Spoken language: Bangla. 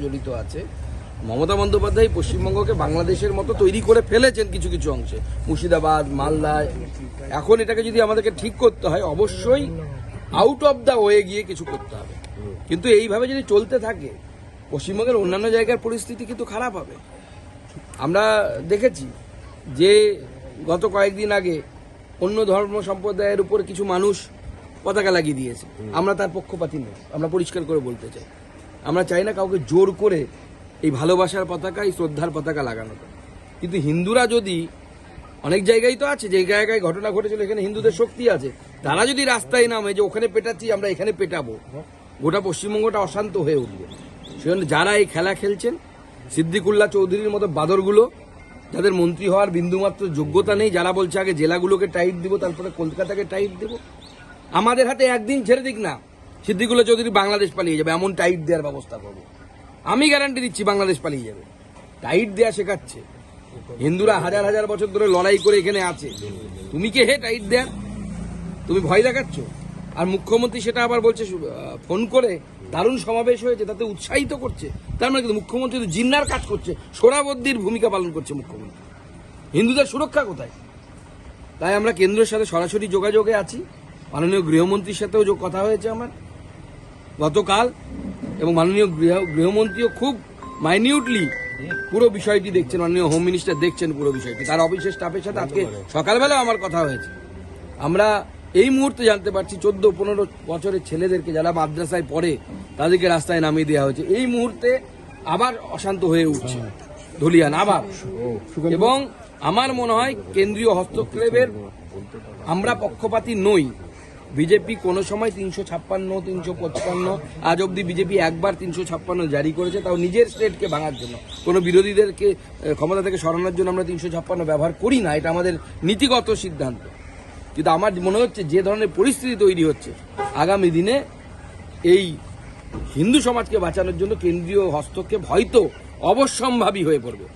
জড়িত আছে। মমতা বন্দ্যোপাধ্যায় পশ্চিমবঙ্গকে বাংলাদেশের মতো তৈরি করে ফেলেছেন কিছু কিছু অংশে, মুর্শিদাবাদ, মালদায়। এখন এটাকে যদি আমাদেরকে ঠিক করতে হয়, অবশ্যই আউট অফ দ্য ওয়ে গিয়ে কিছু করতে হবে। কিন্তু এইভাবে যদি চলতে থাকে, পশ্চিমবঙ্গের অন্যান্য জায়গার পরিস্থিতি কিন্তু খারাপ হবে। আমরা দেখেছি যে গত কয়েকদিন আগে অন্য ধর্ম সম্প্রদায়ের উপর কিছু মানুষ পতাকা লাগিয়ে দিয়েছে। আমরা তার পক্ষপাতী নই, আমরা পরিষ্কার করে বলতে চাই। আমরা চাই না কাউকে জোর করে এই ভালোবাসার পতাকা, এই শ্রদ্ধার পতাকা লাগানো। কিন্তু হিন্দুরা যদি, অনেক জায়গায় তো আছে যে জায়গায় ঘটনা ঘটেছিল এখানে হিন্দুদের শক্তি আছে, তারা যদি রাস্তায় নামে যে ওখানে পেটাচ্ছি আমরা এখানে পেটাবো, গোটা পশ্চিমবঙ্গটা অশান্ত হয়ে উঠবে। সেজন্য যারা এই খেলা খেলছেন, সিদ্দিকুল্লাহ চৌধুরীর মতো বাদরগুলো, যাদের মন্ত্রী হওয়ার বিন্দুমাত্র যোগ্যতা নেই, যারা বলছে আগে জেলাগুলোকে টাইট দিব তারপরে কলকাতাকে টাইট দেব, আমাদের হাতে একদিন ছেড়ে দিক না, সিদ্দিকুল্লাহ চৌধুরী বাংলাদেশ পালিয়ে যাবে, এমন টাইট দেওয়ার ব্যবস্থা করবো। আমি গ্যারান্টি দিচ্ছি বাংলাদেশ পালিয়ে যাবে। টাইট দেয়া শেখাচ্ছে। হিন্দুরা হাজার হাজার বছর ধরে লড়াই করে এখানে আছে, তুমি কে হে টাইট দেয়ার? তুমি ভয় দেখাচ্ছ। আর মুখ্যমন্ত্রী সেটা আবার বলছে, ফোন করে দারুণ সমাবেশ হয়েছে, তাতে উৎসাহিত করছে। তার মানে কিন্তু মুখ্যমন্ত্রী তো জিন্নার কাজ করছে, সোহরাবর্দীর ভূমিকা পালন করছে মুখ্যমন্ত্রী। হিন্দুদের সুরক্ষা কোথায়? তাই আমরা কেন্দ্রের সাথে সরাসরি যোগাযোগে আছি। মাননীয় গৃহমন্ত্রীর সাথেও কথা হয়েছে আমার গতকাল, এবং মাননীয় গৃহমন্ত্রীও খুব মাইনিউটলি পুরো বিষয়টি দেখছেন, মাননীয় হোম মিনিস্টার দেখছেন পুরো বিষয়টি। তার অফিসের স্টাফের সাথে আজকে সকালবেলা আমার কথা হয়েছে। আমরা এই মুহূর্তে জানতে পারছি 14-15 বছরের ছেলেদেরকে যারা মাদ্রাসায় পড়ে তাদেরকে রাস্তায় নামিয়ে দেওয়া হয়েছে। এই মুহূর্তে আবার অশান্ত হয়ে উঠছে ধুলিয়ান আবার। এবং আমার মনে হয় কেন্দ্রীয় হস্তক্ষেপের আমরা পক্ষপাতী নই। বিজেপি কোনো সময় 356, 355, আজ অব্দি বিজেপি একবার 356 জারি করেছে, তাও নিজের স্টেটকে ভাঙার জন্য। কোনো বিরোধীদেরকে ক্ষমতা থেকে সরানোর জন্য আমরা 356 ব্যবহার করি না, এটা আমাদের নীতিগত সিদ্ধান্ত। কিন্তু আমার মনে হচ্ছে যে ধরনের পরিস্থিতি তৈরি হচ্ছে, আগামী দিনে এই হিন্দু সমাজকে বাঁচানোর জন্য কেন্দ্রীয় হস্তক্ষেপ হয়তো অবশ্যম্ভাবী হয়ে পড়বে।